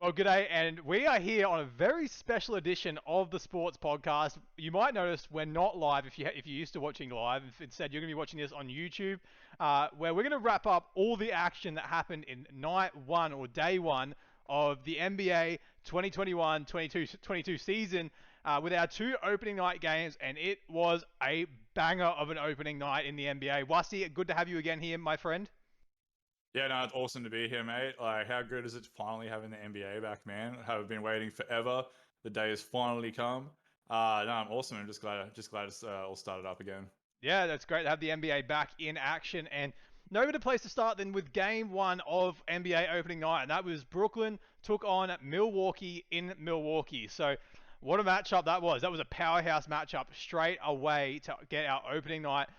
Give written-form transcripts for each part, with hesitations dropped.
Well, good day, and we are here on a very special edition of the Sports Podcast. You might notice we're not live if you're used to watching live. Instead, you're going to be watching this on YouTube, where we're going to wrap up all the action that happened in night one or day one of the NBA 2021-22 season with our two opening night games, and it was a banger of an opening night in the NBA. Wasi, good to have you again here, my friend. Yeah, no, it's awesome to be here, mate. Like, how good is it finally having the NBA back, man? I've been waiting forever. The day has finally come. No, I'm awesome. I'm just glad it's all started up again. Yeah, that's great to have the NBA back in action. And no better place to start than with game one of NBA opening night. And that was Brooklyn took on Milwaukee in Milwaukee. So what a matchup that was. That was a powerhouse matchup straight away to get our opening night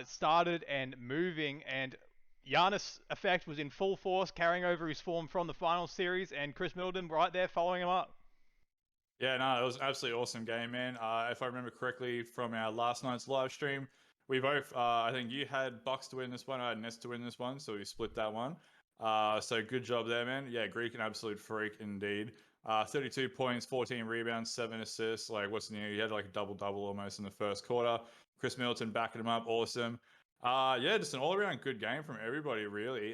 started and moving. And Giannis' effect was in full force, carrying over his form from the final series. And Chris Middleton right there following him up. Yeah, no, it was an absolutely awesome game, man. If I remember correctly from our last night's live stream, we both, I think you had Bucks to win this one, I had Nets to win this one, so we split that one. So good job there, man. Yeah, Greek, an absolute freak indeed. 32 points, 14 rebounds, 7 assists. Like, what's new? He had like a double-double almost in the first quarter. Chris Middleton backing him up, awesome. Yeah, just an all-around good game from everybody, really.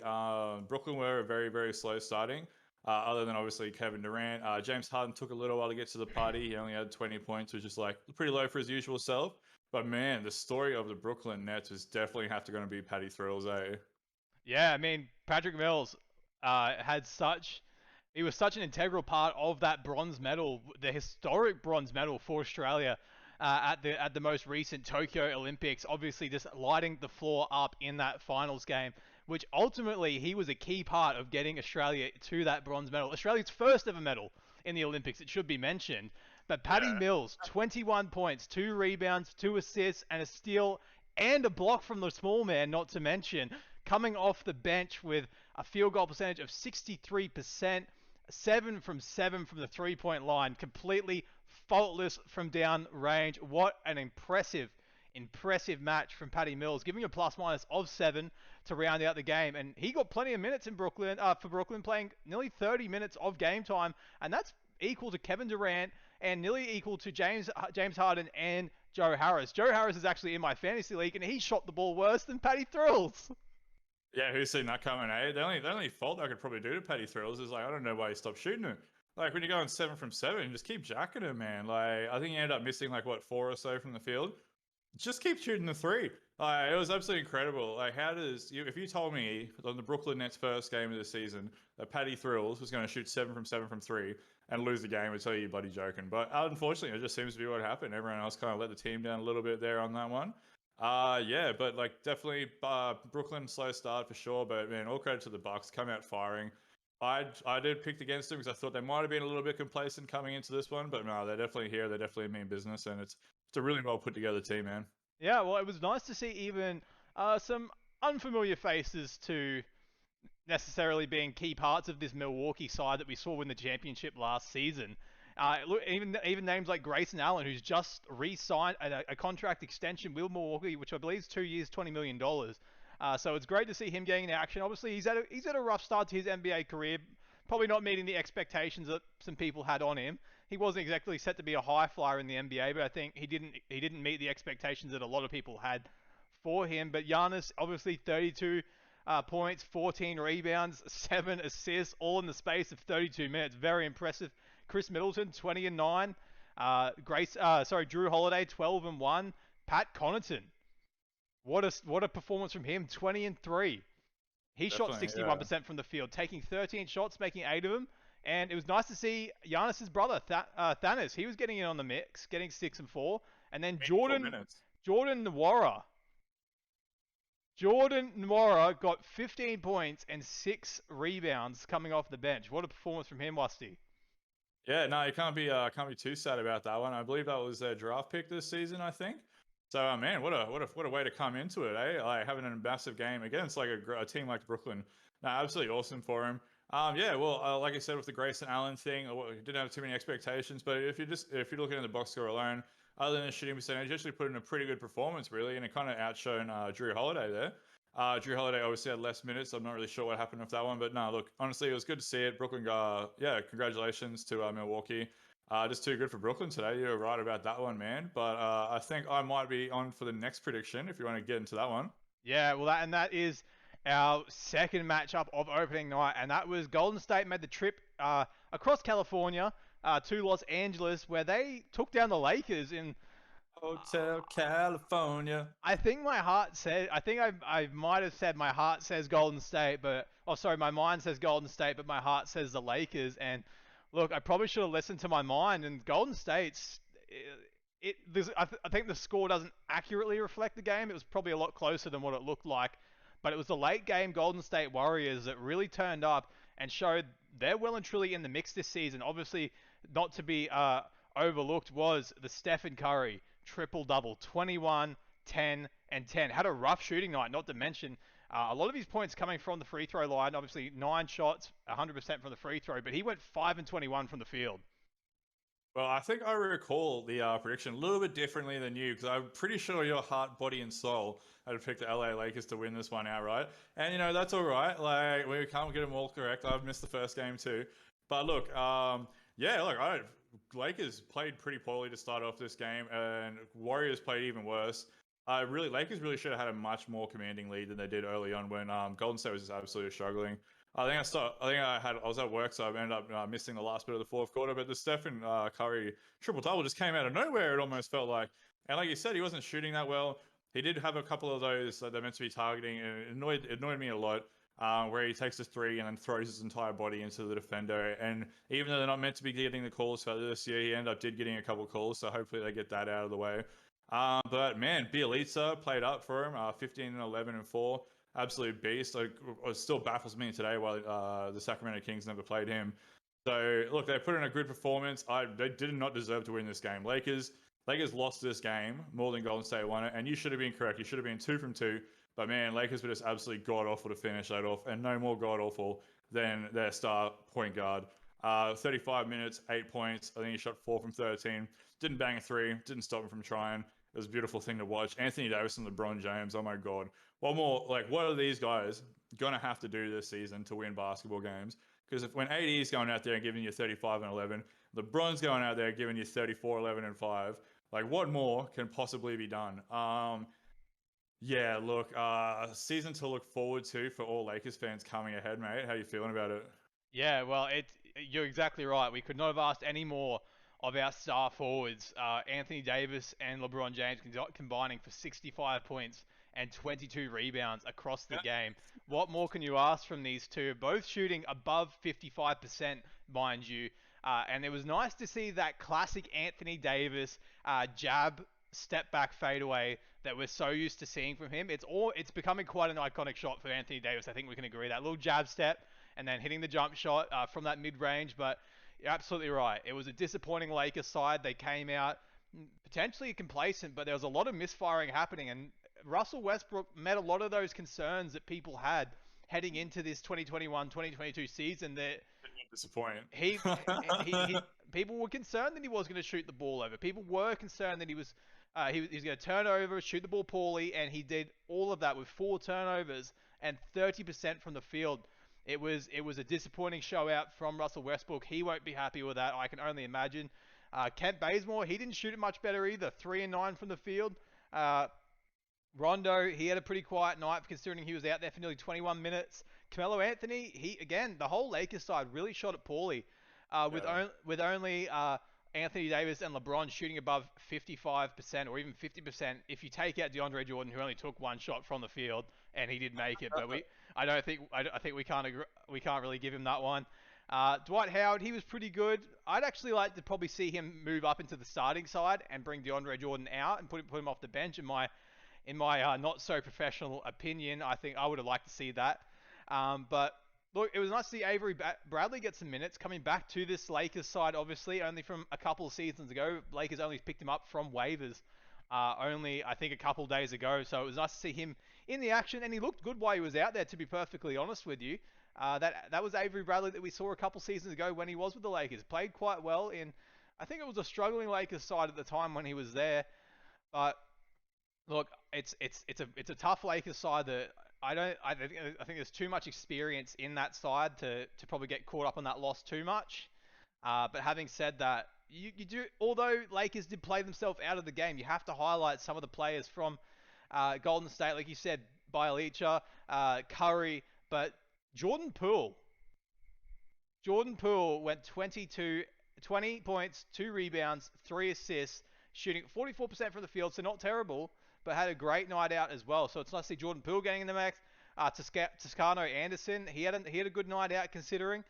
Brooklyn were very, very slow starting. Other than obviously Kevin Durant. James Harden took a little while to get to the party. He only had 20 points, which is like pretty low for his usual self. But man, the story of the Brooklyn Nets is definitely have to going to be Patty Thrills, eh? Yeah, I mean, Patrick Mills had such he was such an integral part of that bronze medal, the historic bronze medal for Australia at the most recent Tokyo Olympics. Obviously, just lighting the floor up in that finals game, which ultimately he was a key part of getting Australia to that bronze medal. Australia's first ever medal in the Olympics, it should be mentioned. But Paddy Yeah. Mills, 21 points, 2 rebounds, 2 assists, and a steal, and a block from the small man, not to mention, coming off the bench with a field goal percentage of 63%, 7 from 7 from the 3 point line, completely faultless from down range. What an impressive match from Paddy Mills, giving a plus minus of 7 to round out the game. And he got plenty of minutes in Brooklyn for Brooklyn, playing nearly 30 minutes of game time, and that's equal to Kevin Durant and nearly equal to James Harden and Joe Harris. Joe Harris is actually in my fantasy league, and he shot the ball worse than Paddy Thrills. Yeah, who's seen that coming, eh? The only fault I could probably do to Patty Thrills is like, I don't know why he stopped shooting it. Like, when you're going 7 from 7, just keep jacking him, man. Like, I think he ended up missing like what 4 or so from the field. Just keep shooting the three. It was absolutely incredible. Like, if you told me on the Brooklyn Nets first game of the season that Patty Thrills was going to shoot 7 from 7 from three and lose the game, I'd tell you you're bloody joking. But unfortunately, it just seems to be what happened. Everyone else kind of let the team down a little bit there on that one. Yeah, but like definitely Brooklyn slow start for sure. But man, all credit to the Bucks, come out firing. I did pick against them because I thought they might have been a little bit complacent coming into this one, but no, they're definitely here. They're definitely mean business, and it's a really well put together team, man. Yeah, well, it was nice to see even some unfamiliar faces to necessarily being key parts of this Milwaukee side that we saw win the championship last season. Look, even names like Grayson Allen, who's just re-signed a contract extension with Milwaukee, which I believe is 2 years, $20 million. So it's great to see him getting in action. Obviously, he's had a rough start to his NBA career, probably not meeting the expectations that some people had on him. He wasn't exactly set to be a high flyer in the NBA, but I think he didn't meet the expectations that a lot of people had for him. But Giannis, obviously 32 points, 14 rebounds, 7 assists, all in the space of 32 minutes. Very impressive. Chris Middleton, 20 and 9. Drew Holiday, 12 and 1. Pat Connaughton, what a performance from him, 20 and 3. He shot Definitely, yeah. 61% from the field, taking 13 shots, making 8 of them. And it was nice to see Giannis's brother, Thanos. He was getting in on the mix, getting 6 and 4. And then Meaningful Jordan minutes. Jordan Nwora. Jordan Nwora got 15 points and 6 rebounds coming off the bench. What a performance from him, Wusty. Yeah, no, you can't be too sad about that one. I believe that was their draft pick this season, I think. So, man, what a way to come into it, eh? Like having a massive game against like a team like Brooklyn. No, absolutely awesome for him. Yeah, well, like I said with the Grayson Allen thing, didn't have too many expectations. But if you're looking at the box score alone, other than the shooting percentage, he actually put in a pretty good performance, really, and it kind of outshone Drew Holiday there. Drew Holiday obviously had less minutes. I'm not really sure what happened with that one, but no, look, honestly, it was good to see it. Brooklyn, yeah, congratulations to Milwaukee. Just too good for Brooklyn today. You were right about that one, man. But I think I might be on for the next prediction if you want to get into that one. Yeah, well, that is our second matchup of opening night, and that was Golden State made the trip across California to Los Angeles, where they took down the Lakers in. Hotel California. I think my heart said. I think I might have said my heart says Golden State, but oh sorry, my mind says Golden State, but my heart says the Lakers. And look, I probably should have listened to my mind. And Golden State's I think the score doesn't accurately reflect the game. It was probably a lot closer than what it looked like, but it was the late game Golden State Warriors that really turned up and showed they're well and truly in the mix this season. Obviously, not to be overlooked was the Stephen Curry triple-double, 21, 10, and 10. Had a rough shooting night, not to mention a lot of his points coming from the free throw line. Obviously, 9 shots, 100% from the free throw, but he went 5 and 21 from the field. Well, I think I recall the prediction a little bit differently than you because I'm pretty sure your heart, body, and soul had picked the LA Lakers to win this one outright. And, that's all right. Like, we can't get them all correct. I've missed the first game too. But look, yeah, look, Lakers played pretty poorly to start off this game, and Warriors played even worse. Lakers really should have had a much more commanding lead than they did early on when Golden State was just absolutely struggling. I was at work, so I ended up missing the last bit of the fourth quarter. But the Stephen Curry triple double just came out of nowhere. It almost felt like, and like you said, he wasn't shooting that well. He did have a couple of those that they're meant to be targeting, and it annoyed me a lot. Where he takes a three and then throws his entire body into the defender. And even though they're not meant to be getting the calls for this year, he ended up getting a couple of calls. So hopefully they get that out of the way. But man, Bielitsa played up for him, 15 and 11 and 4. Absolute beast. Like, it still baffles me today why the Sacramento Kings never played him. So look, they put in a good performance. They did not deserve to win this game. Lakers lost this game more than Golden State won it, and you should have been correct. You should have been 2 from 2. But man, Lakers were just absolutely god-awful to finish that off, and no more god-awful than their star point guard. 35 minutes, 8 points. I think he shot 4 from 13. Didn't bang a 3. Didn't stop him from trying. It was a beautiful thing to watch. Anthony Davis and LeBron James, oh my God. What are these guys going to have to do this season to win basketball games? Because when AD is going out there and giving you 35 and 11, LeBron's going out there giving you 34, 11 and 5, like what more can possibly be done? Yeah, look, season to look forward to for all Lakers fans coming ahead, mate. How you feeling about it? Yeah, well, you're exactly right. We could not have asked any more of our star forwards, Anthony Davis and LeBron James combining for 65 points and 22 rebounds across the game. What more can you ask from these two? Both shooting above 55%, mind you. And it was nice to see that classic Anthony Davis jab step back fadeaway that we're so used to seeing from him. It's becoming quite an iconic shot for Anthony Davis. I think we can agree. That little jab step and then hitting the jump shot from that mid-range. But you're absolutely right. It was a disappointing Lakers side. They came out potentially complacent, but there was a lot of misfiring happening. And Russell Westbrook met a lot of those concerns that people had heading into this 2021-2022 season. That disappointing. he people were concerned that he was going to shoot the ball over. People were concerned that he was going to turn over, shoot the ball poorly, and he did all of that with 4 turnovers and 30% from the field. It was a disappointing show out from Russell Westbrook. He won't be happy with that. I can only imagine. Kent Bazemore, he didn't shoot it much better either. 3 and 9 from the field. Rondo, he had a pretty quiet night considering he was out there for nearly 21 minutes. Carmelo Anthony, the whole Lakers side really shot it poorly. With only Anthony Davis and LeBron shooting above 55% or even 50%. If you take out DeAndre Jordan, who only took 1 shot from the field and he did make it, but I think we can't really give him that one. Dwight Howard, he was pretty good. I'd actually like to probably see him move up into the starting side and bring DeAndre Jordan out and put him off the bench. In my not so professional opinion, I think I would have liked to see that. But look, it was nice to see Avery Bradley get some minutes coming back to this Lakers side, obviously, only from a couple of seasons ago. Lakers only picked him up from waivers only, I think, a couple of days ago. So it was nice to see him in the action, and he looked good while he was out there, to be perfectly honest with you. That was Avery Bradley that we saw a couple seasons ago when he was with the Lakers. Played quite well in, I think it was a struggling Lakers side at the time when he was there. But look, it's a tough Lakers side that I think there's too much experience in that side to probably get caught up on that loss too much. But having said that, you do, although Lakers did play themselves out of the game, you have to highlight some of the players from Golden State, like you said, Bialica, Curry, but Jordan Poole. Jordan Poole went 20 points, 2 rebounds, 3 assists, shooting 44% from the field, so not terrible, but had a great night out as well. So it's nice to see Jordan Poole getting in the max. Toscano Anderson, he had a good night out considering.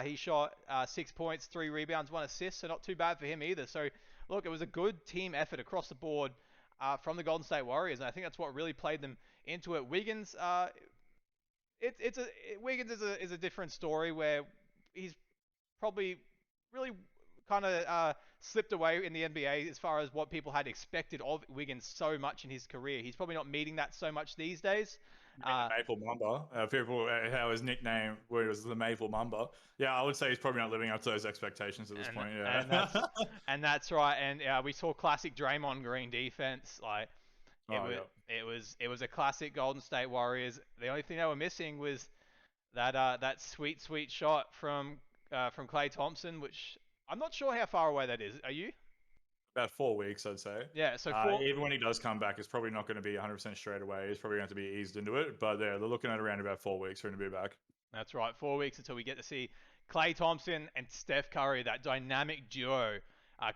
He shot 6 points, 3 rebounds, 1 assist, so not too bad for him either. So look, it was a good team effort across the board from the Golden State Warriors, and I think that's what really played them into it. Wiggins, Wiggins is a different story where he's probably really kind of slipped away in the NBA as far as what people had expected of Wiggins so much in his career. He's probably not meeting that so much these days. The Maple Mamba. People, how his nickname was the Maple Mamba. Yeah, I would say he's probably not living up to those expectations at this point. Yeah, and that's right. And we saw classic Draymond Green defense. Like it was a classic Golden State Warriors. The only thing they were missing was that sweet shot from Klay Thompson, which I'm not sure how far away that is. Are you? About 4 weeks, I'd say. Yeah, so even when he does come back, it's probably not going to be 100% straight away. He's probably going to be eased into it. But yeah, they're looking at around about 4 weeks for him to be back. That's right, 4 weeks until we get to see Klay Thompson and Steph Curry, that dynamic duo,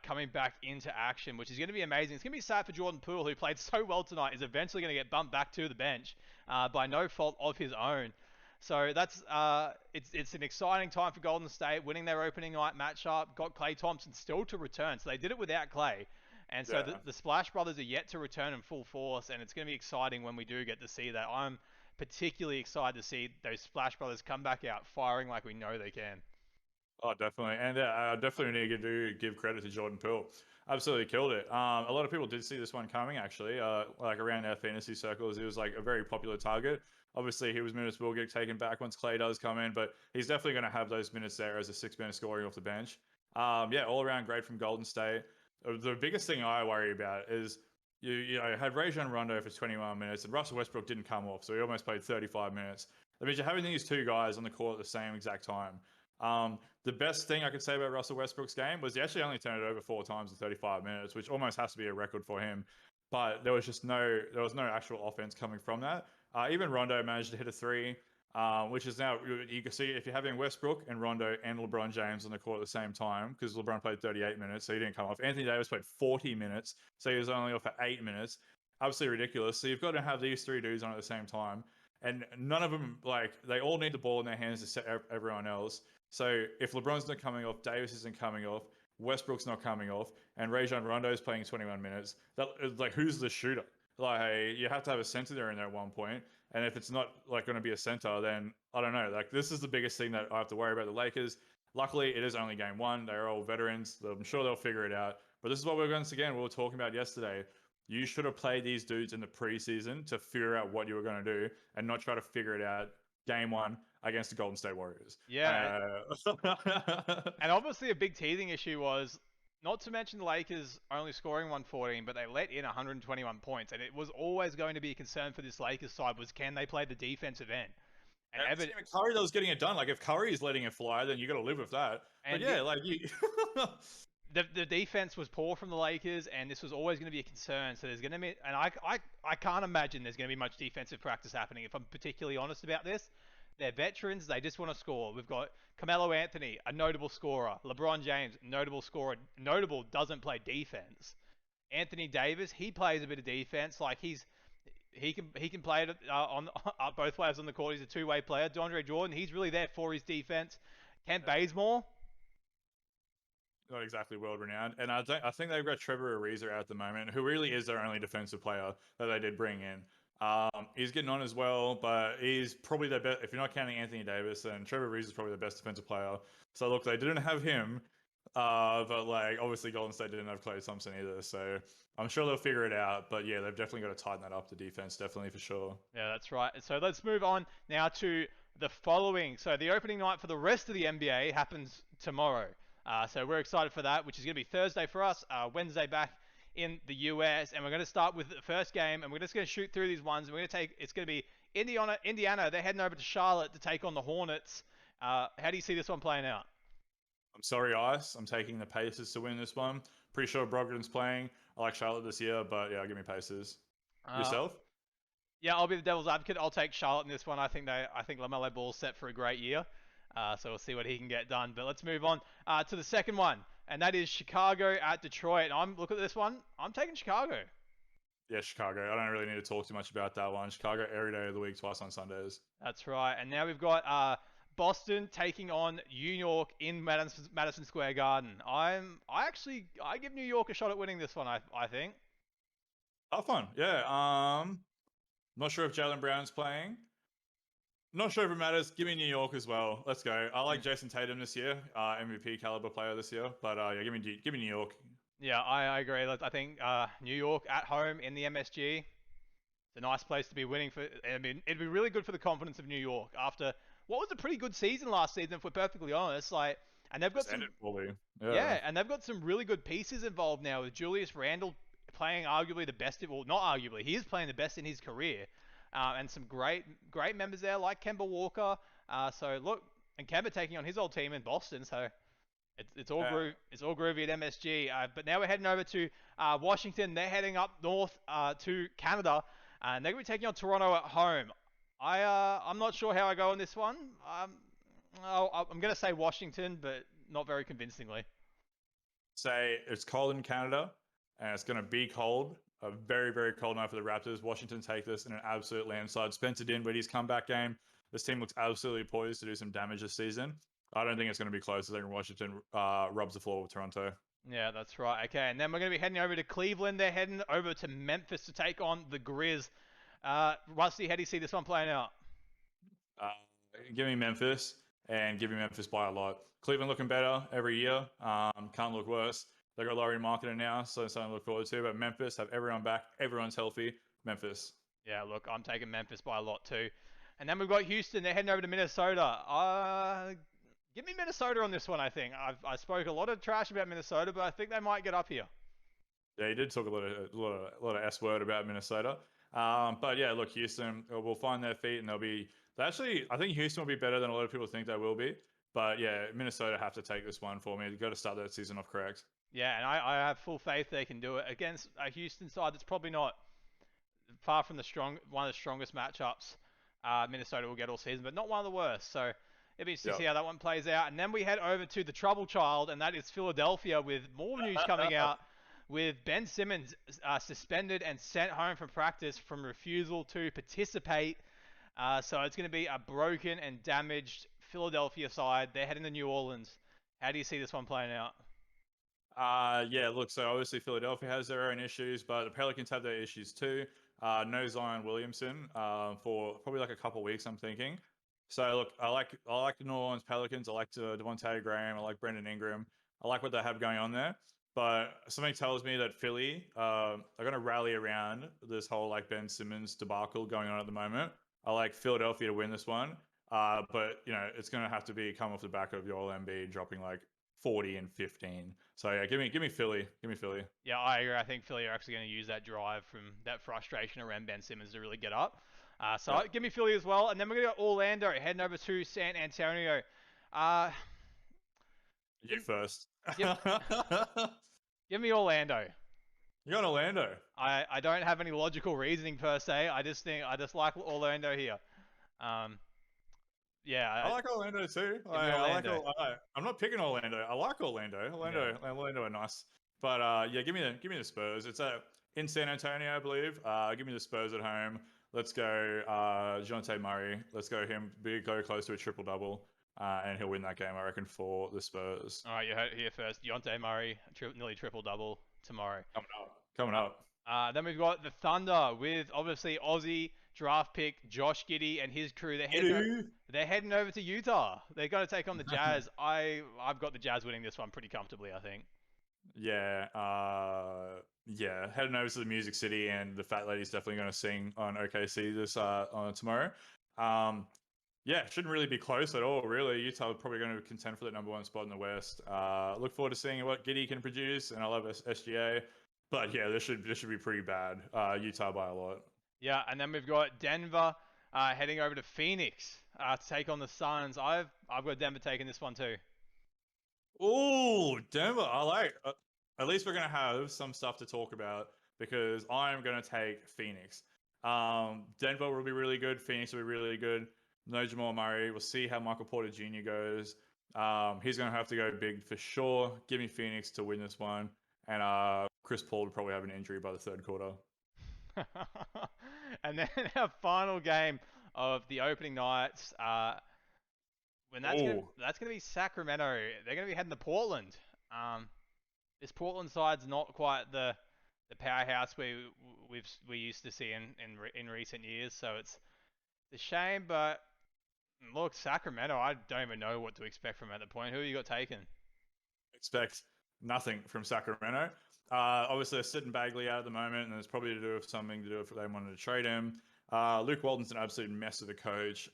coming back into action, which is going to be amazing. It's going to be sad for Jordan Poole, who played so well tonight, is eventually going to get bumped back to the bench by no fault of his own. So that's it's an exciting time for Golden State, winning their opening night matchup. Got Klay Thompson still to return, so they did it without Klay, and so the Splash Brothers are yet to return in full force, and it's going to be exciting when we do get to see that. I'm particularly excited to see those Splash Brothers come back out firing like we know they can. Oh, definitely, and I definitely need to give credit to Jordan Poole. Absolutely killed it. A lot of people did see this one coming, actually. Like around our fantasy circles, he was like a very popular target. Obviously, his minutes will get taken back once Klay does come in, but he's definitely going to have those minutes there as a 6-minute scoring off the bench. All around great from Golden State. The biggest thing I worry about is you had Rajon Rondo for 21 minutes, and Russell Westbrook didn't come off, so he almost played 35 minutes. That means you're having these two guys on the court at the same exact time. The best thing I could say about Russell Westbrook's game was he actually only turned it over 4 times in 35 minutes, which almost has to be a record for him. But there was no actual offense coming from that. Even Rondo managed to hit a 3, which is now, you can see if you're having Westbrook and Rondo and LeBron James on the court at the same time, because LeBron played 38 minutes, so he didn't come off. Anthony Davis played 40 minutes, so he was only off for 8 minutes. Absolutely ridiculous. So you've got to have these 3 dudes on at the same time. And none of them, they all need the ball in their hands to set everyone else. So if LeBron's not coming off, Davis isn't coming off, Westbrook's not coming off, and Rajon Rondo's playing 21 minutes, who's the shooter? You have to have a center there in there at one point. And if it's not going to be a center, then I don't know. This is the biggest thing that I have to worry about the Lakers. Luckily, it is only game 1. They're all veterans. I'm sure they'll figure it out. But this is what we were talking about yesterday. You should have played these dudes in the preseason to figure out what you were going to do and not try to figure it out game 1 against the Golden State Warriors. Yeah. And obviously a big teething issue was, not to mention the Lakers only scoring 114, but they let in 121 points. And it was always going to be a concern for this Lakers side was, can they play the defensive end? And even Curry that was getting it done. If Curry is letting it fly, then you got to live with that. And but yeah, the defense was poor from the Lakers, and this was always going to be a concern. So there's going to be, and I can't imagine there's going to be much defensive practice happening, if I'm particularly honest about this. They're veterans. They just want to score. We've got Carmelo Anthony, a notable scorer. LeBron James, notable scorer. Notable doesn't play defense. Anthony Davis, he plays a bit of defense. He can play it on both ways on the court. He's a two-way player. DeAndre Jordan, he's really there for his defense. Kent Bazemore, not exactly world-renowned. And I think they've got Trevor Ariza out at the moment, who really is their only defensive player that they did bring in. He's getting on as well, but he's probably the best. If you're not counting Anthony Davis, then Trevor Ariza is probably the best defensive player. So look, they didn't have him, but obviously Golden State didn't have Klay Thompson either. So I'm sure they'll figure it out. But yeah, they've definitely got to tighten that up, the defense, definitely for sure. Yeah, that's right. So let's move on now to the following. So the opening night for the rest of the NBA happens tomorrow. So we're excited for that, which is going to be Thursday for us, Wednesday back in the US, and we're going to start with the first game, and we're just going to shoot through these ones. It's going to be Indiana, they're heading over to Charlotte to take on the Hornets. How do you see this one playing out? I'm sorry, Ice. I'm taking the Pacers to win this one. Pretty sure Brogdon's playing. I like Charlotte this year, but yeah, give me Pacers. Uh, Yourself? yeah, I'll be the devil's advocate. I'll take Charlotte in this one. I think LaMelo Ball's set for a great year. So we'll see what he can get done. But let's move on to the second one, and that is Chicago at Detroit. Look at this one. I'm taking Chicago. Yeah, Chicago. I don't really need to talk too much about that one. Chicago every day of the week, twice on Sundays. That's right. And now we've got Boston taking on New York in Madison Square Garden. I give New York a shot at winning this one. I think. Tough one. Yeah. Not sure if Jaylen Brown's playing. Not sure if it matters. Give me New York as well. Let's go. I like Jason Tatum this year, MVP caliber player this year. But yeah, give me New York. Yeah, I agree. I think New York at home in the MSG. It's a nice place to be winning for. I mean, it'd be really good for the confidence of New York after what was a pretty good season last season, if we're perfectly honest. And they've got Just some. ended fully. Yeah, and they've got some really good pieces involved now with Julius Randle playing arguably the best. Well, not arguably, he is playing the best in his career, and some great members there like Kemba Walker. So look, and Kemba taking on his old team in Boston. So it's all groovy at MSG. But now we're heading over to Washington. They're heading up north to Canada, and they're going to be taking on Toronto at home. I'm not sure how I go on this one. I'm going to say Washington, but not very convincingly. Say it's cold in Canada, and it's going to be cold. A very, very cold night for the Raptors. Washington take this in an absolute landslide. Spencer Dinwiddie's comeback game. This team looks absolutely poised to do some damage this season. I don't think it's going to be close. I think Washington rubs the floor with Toronto. Yeah, that's right. Okay, and then we're going to be heading over to Cleveland. They're heading over to Memphis to take on the Grizz. Rusty, how do you see this one playing out? Give me Memphis, and give me Memphis by a lot. Cleveland looking better every year. Can't look worse. They got Laurie Marketing now, so something to look forward to. But Memphis have everyone back. Everyone's healthy. Memphis. Yeah, look, I'm taking Memphis by a lot too. And then we've got Houston. They're heading over to Minnesota. Give me Minnesota on this one, I think. I spoke a lot of trash about Minnesota, but I think they might get up here. Yeah, you did talk a lot of S word about Minnesota. But yeah, look, Houston will find their feet, and I think Houston will be better than a lot of people think they will be. But yeah, Minnesota have to take this one for me. They've got to start that season off correct. Yeah, and I have full faith they can do it against a Houston side that's probably not far from one of the strongest matchups Minnesota will get all season, but not one of the worst. So it'll be interesting to see how that one plays out. And then we head over to the trouble child, and that is Philadelphia, with more news coming out with Ben Simmons suspended and sent home from practice from refusal to participate. So it's going to be a broken and damaged Philadelphia side. They're heading to New Orleans. How do you see this one playing out? Yeah, look, so obviously Philadelphia has their own issues, but the Pelicans have their issues too. No Zion Williamson for probably like a couple of weeks, I'm thinking. So look, I like the New Orleans Pelicans. I like Devontae Graham. I like Brandon Ingram. I like what they have going on there. But something tells me that Philly are going to rally around this whole like Ben Simmons debacle going on at the moment. I like Philadelphia to win this one. But it's going to have to come off the back of Joel Embiid dropping like 40 and 15. So yeah, give me Philly. Give me Philly. Yeah, I agree. I think Philly are actually going to use that drive from that frustration around Ben Simmons to really get up. Give me Philly as well. And then we're going to go Orlando, heading over to San Antonio. You first. Give me Orlando. You got Orlando. I don't have any logical reasoning per se. I just like Orlando here. Yeah, I like Orlando too. I'm not picking Orlando. I like Orlando. Orlando are nice, but yeah, give me the Spurs. It's in San Antonio, I believe. Give me the Spurs at home. Let's go, DeJounte Murray. Let's go him. Go close to a triple double, and he'll win that game, I reckon, for the Spurs. All right, you heard it here first. DeJounte Murray, nearly triple double tomorrow. Coming up. Then we've got the Thunder with obviously Aussie draft pick Josh Giddey and his crew. They're heading over to Utah. They're going to take on the Jazz. I've got the Jazz winning this one pretty comfortably, I think. Yeah, heading over to the Music City, and the Fat Lady's definitely going to sing on OKC this on tomorrow. Yeah, it shouldn't really be close at all, really. Utah are probably going to contend for the number one spot in the West. Look forward to seeing what Giddey can produce, and I love SGA. But yeah, this should be pretty bad. Utah by a lot. Yeah, and then we've got Denver heading over to Phoenix to take on the Suns. I've got Denver taking this one too. Oh, Denver. I like. At least we're gonna have some stuff to talk about because I'm gonna take Phoenix. Denver will be really good. Phoenix will be really good. No Jamal Murray. We'll see how Michael Porter Jr. goes. He's gonna have to go big for sure. Give me Phoenix to win this one, and Chris Paul will probably have an injury by the third quarter. And then our final game of the opening nights. When that's gonna be Sacramento. They're gonna be heading to Portland. This Portland side's not quite the powerhouse we used to see in recent years. So it's a shame, but look, Sacramento. I don't even know what to expect from at the point. Who you got taken? Expect nothing from Sacramento. Obviously, they're sitting Bagley out at the moment, and there's probably something to do if they wanted to trade him. Luke Walton's an absolute mess of a coach.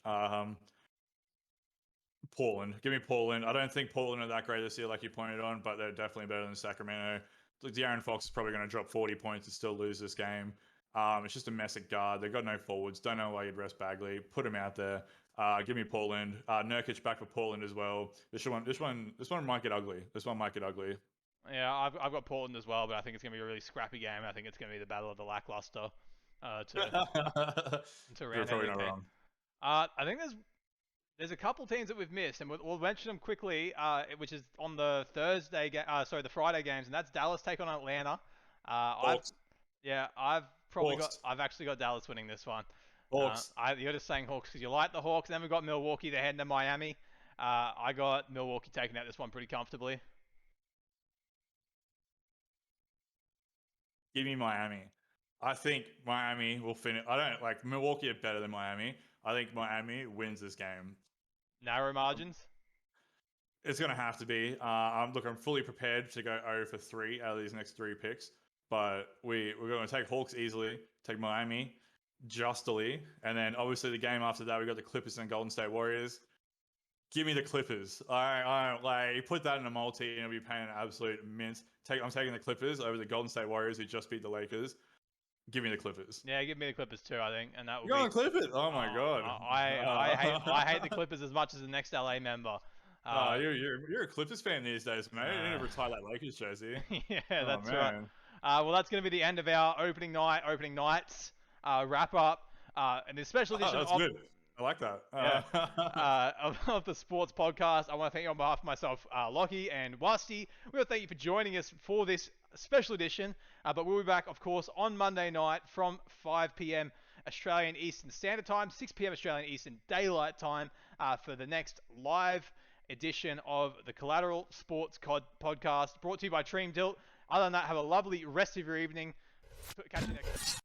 Portland. Give me Portland. I don't think Portland are that great this year, like you pointed on, but they're definitely better than Sacramento. De'Aaron Fox is probably going to drop 40 points and still lose this game. It's just a mess at guard. They've got no forwards. Don't know why you'd rest Bagley. Put him out there. Give me Portland. Nurkic back for Portland as well. This one might get ugly. This one might get ugly. Yeah, I've got Portland as well, but I think it's going to be a really scrappy game. I think it's going to be the battle of the lackluster to round You're probably not wrong. I think there's a couple teams that we've missed, and we'll mention them quickly, which is on the the Friday games, and that's Dallas take on Atlanta. I've actually got Dallas winning this one. Hawks. You're just saying Hawks because you like the Hawks. Then we've got Milwaukee. They're heading to Miami. I got Milwaukee taking out this one pretty comfortably. Give me Miami. I think Miami will finish. I don't like Milwaukee are better than Miami. I think Miami wins this game. Narrow margins? It's going to have to be. I'm fully prepared to go 0 for 3 out of these next 3 picks. But we're going to take Hawks easily, take Miami justly. And then obviously the game after that, we got the Clippers and Golden State Warriors. Give me the Clippers. You put that in a multi and it'll be paying an absolute mint. I'm taking the Clippers over the Golden State Warriors who just beat the Lakers. Give me the Clippers. Yeah, give me the Clippers too, I think, and that will You're on Clippers. Oh my god. I hate the Clippers as much as the next LA member. You're a Clippers fan these days, mate. You need to retire that Lakers jersey. Yeah, that's right. Well, that's going to be the end of our opening nights wrap up, and the special edition. That's good. I like that. Of the sports podcast. I want to thank you on behalf of myself, Lockie and Wasti. We want to thank you for joining us for this special edition. But we'll be back, of course, on Monday night from 5 p.m. Australian Eastern Standard Time, 6 p.m. Australian Eastern Daylight Time for the next live edition of the Collateral Sports Podcast, brought to you by Tream Dilt. Other than that, have a lovely rest of your evening. Catch you next time.